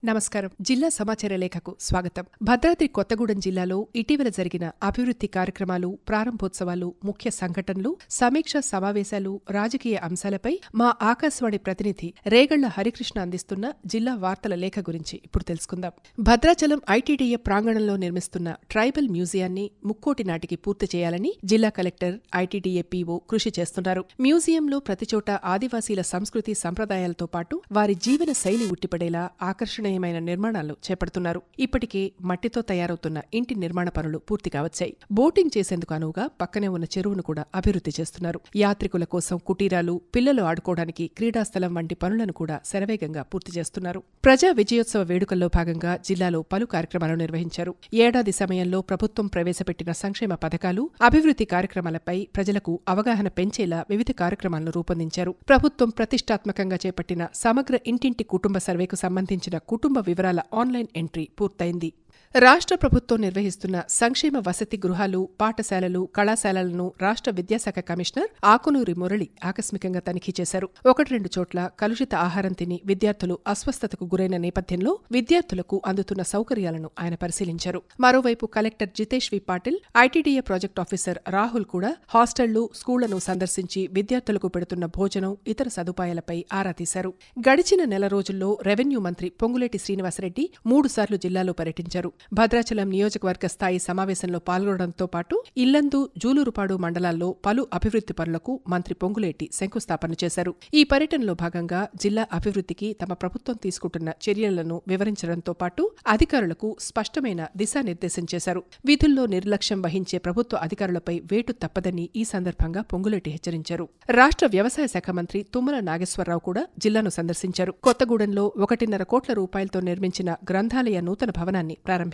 నమస్కారం. జిల్లా సమాచార లేఖకు స్వాగతం. భద్రాద్రి కొత్తగూడెం జిల్లాలో ఇటీవల జరిగిన అభివృద్ధి కార్యక్రమాలు, ప్రారంభోత్సవాలు, ముఖ్య సంఘటనలు, సమీక్షా సమావేశాలు, రాజకీయ అంశాలపై మా ఆకాశవాణి ప్రతినిధి రేగళ్ల హరికృష్ణ అందిస్తున్న జిల్లా వార్తల లేఖ గురించి ఇప్పుడు తెలుసుకుందాం. భద్రాచలం ఐటీడీఏ ప్రాంగణంలో నిర్మిస్తున్న ట్రైబల్ మ్యూజియాన్ని ముక్కోటి నాటికి పూర్తి చేయాలని జిల్లా కలెక్టర్, ఐటీడీఏ పీఓ కృషి చేస్తున్నారు. మ్యూజియంలో ప్రతిచోట ఆదివాసీల సంస్కృతి సంప్రదాయాలతో పాటు వారి జీవన శైలి ఉట్టిపడేలా ఆకర్షణీయమైన నిర్మాణాలు చేపడుతున్నారు. ఇప్పటికే మట్టితో తయారవుతున్న ఇంటి నిర్మాణ పనులు పూర్తిగా వచ్చాయి. బోటింగ్ చేసేందుకు అనువుగా పక్కనే ఉన్న చెరువును కూడా అభివృద్ధి చేస్తున్నారు. యాత్రికుల కోసం కుటీరాలు, పిల్లలు ఆడుకోవడానికి క్రీడాస్థలం వంటి పనులను కూడా శరవేగంగా పూర్తి చేస్తున్నారు. ప్రజా విజయోత్సవ వేడుకల్లో భాగంగా జిల్లాలో పలు కార్యక్రమాలు నిర్వహించారు. ఏడాది సమయంలో ప్రభుత్వం ప్రవేశపెట్టిన సంక్షేమ పథకాలు, అభివృద్ధి కార్యక్రమాలపై ప్రజలకు అవగాహన పెంచేలా వివిధ కార్యక్రమాలను రూపొందించారు. ప్రభుత్వం ప్రతిష్టాత్మకంగా చేపట్టిన సమగ్ర ఇంటింటి కుటుంబ సర్వేకు సంబంధించిన కుటుంబ వివరాల ఆన్లైన్ ఎంట్రీ పూర్తయింది. రాష్ట్ర ప్రభుత్వం నిర్వహిస్తున్న సంక్షేమ వసతి గృహాలు, పాఠశాలలు, కళాశాలలను రాష్ట్ర విద్యాశాఖ కమిషనర్ ఆకునూరి మురళి ఆకస్మికంగా తనిఖీ చేశారు. 1-2 చోట్ల కలుషిత ఆహారం తిని విద్యార్థులు అస్వస్థతకు గురైన నేపథ్యంలో విద్యార్థులకు అందుతున్న సౌకర్యాలను ఆయన పరిశీలించారు. మరోవైపు collector Jitesh V Patil, ITDA project officer Rahul కూడా హాస్టళ్లు, స్కూళ్లను సందర్శించి విద్యార్థులకు పెడుతున్న భోజనం, ఇతర సదుపాయాలపై ఆరా తీశారు. గడిచిన నెల రోజుల్లో రెవెన్యూ మంత్రి పొంగులేటి శ్రీనివాసరెడ్డి 3 సార్లు జిల్లాలో పర్యటించారు. భద్రాచలం నియోజకవర్గ స్థాయి సమావేశంలో పాల్గొనడంతో పాటు ఇల్లందు, జూలూరుపాడు మండలాల్లో పలు అభివృద్ధి పనులకు మంత్రి పొంగులేటి శంకుస్థాపన చేశారు. ఈ పర్యటనలో భాగంగా జిల్లా అభివృద్ధికి తమ ప్రభుత్వం తీసుకుంటున్న చర్యలను వివరించడంతో పాటు అధికారులకు స్పష్టమైన దిశానిర్దేశం చేశారు. విధుల్లో నిర్లక్ష్యం వహించే ప్రభుత్వ అధికారులపై వేటు తప్పదని ఈ సందర్భంగా పొంగులేటి హెచ్చరించారు. రాష్ట్ర వ్యవసాయ శాఖ మంత్రి తుమ్మల నాగేశ్వరరావు కూడా జిల్లాను సందర్శించారు. కొత్తగూడెంలో 1.5 కోట్ల రూపాయలతో నిర్మించిన గ్రంథాలయ నూతన భవనాన్ని ప్రారంభించారు.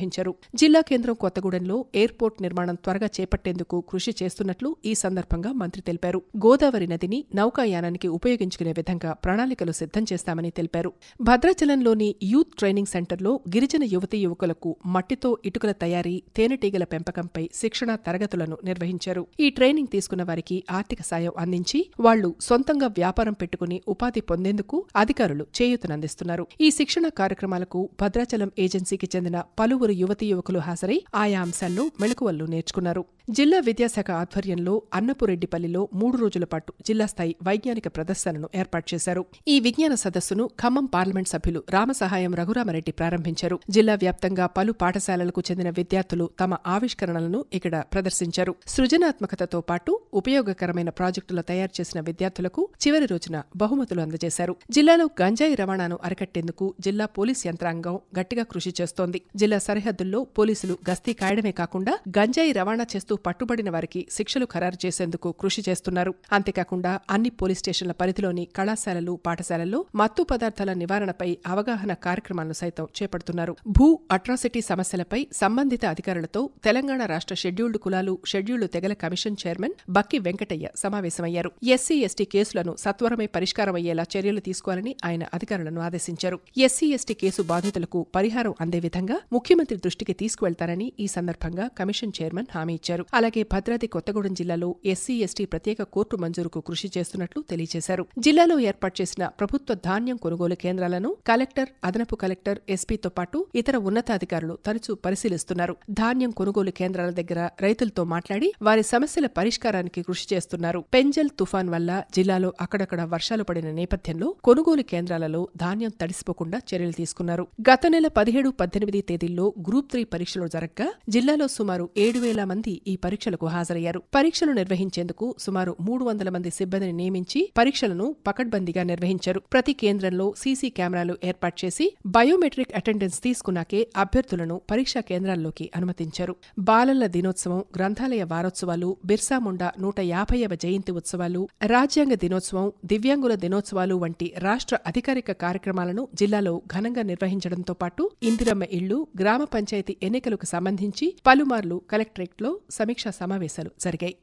జిల్లా కేంద్రం కొత్తగూడెంలో ఎయిర్పోర్ట్ నిర్మాణం త్వరగా చేపట్టేందుకు కృషి చేస్తున్నట్లు ఈ సందర్భంగా మంత్రి తెలిపారు. గోదావరి నదిని నౌకాయానానికి ఉపయోగించుకునే విధంగా ప్రణాళికలు సిద్ధం చేస్తామని తెలిపారు. భద్రాచలంలోని యూత్ ట్రైనింగ్ సెంటర్లో గిరిజన యువతీ యువకులకు మట్టితో ఇటుకల తయారీ, తేనెటీగల పెంపకంపై శిక్షణా తరగతులను నిర్వహించారు. ఈ ట్రైనింగ్ తీసుకున్న వారికి ఆర్థిక సాయం అందించి వాళ్లు సొంతంగా వ్యాపారం పెట్టుకుని ఉపాధి పొందేందుకు అధికారులు చేయూతనందిస్తున్నారు. ఈ శిక్షణా కార్యక్రమాలకు భద్రాచలం ఏజెన్సీకి చెందిన పలువురు యువతీ యువకులు హాజరై ఆయా అంశాల్లో మెళకువలు నేర్చుకున్నారు. జిల్లా విద్యాశాఖ ఆధ్వర్యంలో అన్నపురెడ్డిపల్లిలో 3 రోజుల పాటు జిల్లా స్థాయి వైజ్ఞానిక ప్రదర్శనను ఏర్పాటు చేశారు. ఈ విజ్ఞాన సదస్సును ఖమ్మం పార్లమెంట్ సభ్యులు రామసహాయం రఘురామరెడ్డి ప్రారంభించారు. జిల్లా వ్యాప్తంగా పలు పాఠశాలలకు చెందిన విద్యార్థులు తమ ఆవిష్కరణలను ఇక్కడ ప్రదర్శించారు. సృజనాత్మకతతో పాటు ఉపయోగకరమైన ప్రాజెక్టులు తయారు చేసిన విద్యార్థులకు చివరి రోజున బహుమతులు అందజేశారు. జిల్లాలో గంజాయి రవాణాను అరికట్టేందుకు జిల్లా పోలీస్ యంత్రాంగం గట్టిగా కృషి చేస్తోంది. జిల్లా సరిహద్దుల్లో పోలీసులు గస్తీ కాయడమే కాకుండా గంజాయి రవాణా చేస్తూ పట్టుబడిన వారికి శిక్షలు ఖరారు చేసేందుకు కృషి చేస్తున్నారు. అంతేకాకుండా అన్ని పోలీస్ స్టేషన్ల పరిధిలోని కళాశాలలు, పాఠశాలల్లో మత్తు పదార్థాల నివారణపై అవగాహన కార్యక్రమాలను సైతం చేపడుతున్నారు. భూ అట్రాసిటీ సమస్యలపై సంబంధిత అధికారులతో తెలంగాణ రాష్ట్ర షెడ్యూల్డ్ కులాలు, షెడ్యూల్డ్ తెగల కమిషన్ చైర్మన్ బక్కి వెంకటయ్య సమావేశమయ్యారు. ఎస్సీ, ఎస్టీ కేసులను సత్వరమే పరిష్కారమయ్యేలా చర్యలు తీసుకోవాలని ఆయన అధికారులను ఆదేశించారు. ఎస్సీ, ఎస్టీ కేసు బాధితులకు పరిహారం అందే విధంగా ముఖ్యమంత్రి దృష్టికి తీసుకువెళ్తారని ఈ సందర్భంగా కమిషన్ చైర్మన్ హామీ ఇచ్చారు. అలాగే భద్రాద్రి కొత్తగూడెం జిల్లాలో ఎస్సీ, ఎస్టీ ప్రత్యేక కోర్టు మంజూరుకు కృషి చేస్తున్నట్లు తెలియజేశారు. జిల్లాలో ఏర్పాటు చేసిన ప్రభుత్వ ధాన్యం కొనుగోలు కేంద్రాలను కలెక్టర్, అదనపు కలెక్టర్, ఎస్పీతో పాటు ఇతర ఉన్నతాధికారులు తరచూ పరిశీలిస్తున్నారు. ధాన్యం కొనుగోలు కేంద్రాల దగ్గర రైతులతో మాట్లాడి వారి సమస్యల పరిష్కారానికి కృషి చేస్తున్నారు. పెంజల్ తుఫాన్ వల్ల జిల్లాలో అక్కడక్కడ వర్షాలు పడిన నేపథ్యంలో కొనుగోలు కేంద్రాలలో ధాన్యం తడిసిపోకుండా చర్యలు తీసుకున్నారు. గత నెల 17-18 తేదీల్లో గ్రూప్ 3 పరీక్షలు జరగ్గా జిల్లాలో సుమారు 7,000 మంది ఈ పరీక్షలకు హాజరయ్యారు. పరీక్షలు నిర్వహించేందుకు సుమారు 300 మంది సిబ్బందిని నియమించి పరీక్షలను పకడ్బందీగా నిర్వహించారు. ప్రతి కేంద్రంలో సీసీ కెమెరాలు ఏర్పాటు చేసి బయోమెట్రిక్ అటెండెన్స్ తీసుకున్నాకే అభ్యర్థులను పరీక్షా కేంద్రాల్లోకి అనుమతించారు. బాలల దినోత్సవం, గ్రంథాలయ వారోత్సవాలు, బిర్సా ముండా 150వ జయంతి ఉత్సవాలు, రాజ్యాంగ దినోత్సవం, దివ్యాంగుల దినోత్సవాలు వంటి రాష్ట్ర అధికారిక కార్యక్రమాలను జిల్లాలో ఘనంగా నిర్వహించడంతో పాటు ఇందిరమ్మ ఇళ్లు, గ్రామ పంచాయతీ ఎన్నికలకు సంబంధించి పలుమార్లు కలెక్టరేట్లో సమీక్షా సమావేశాలు జరిగాయి.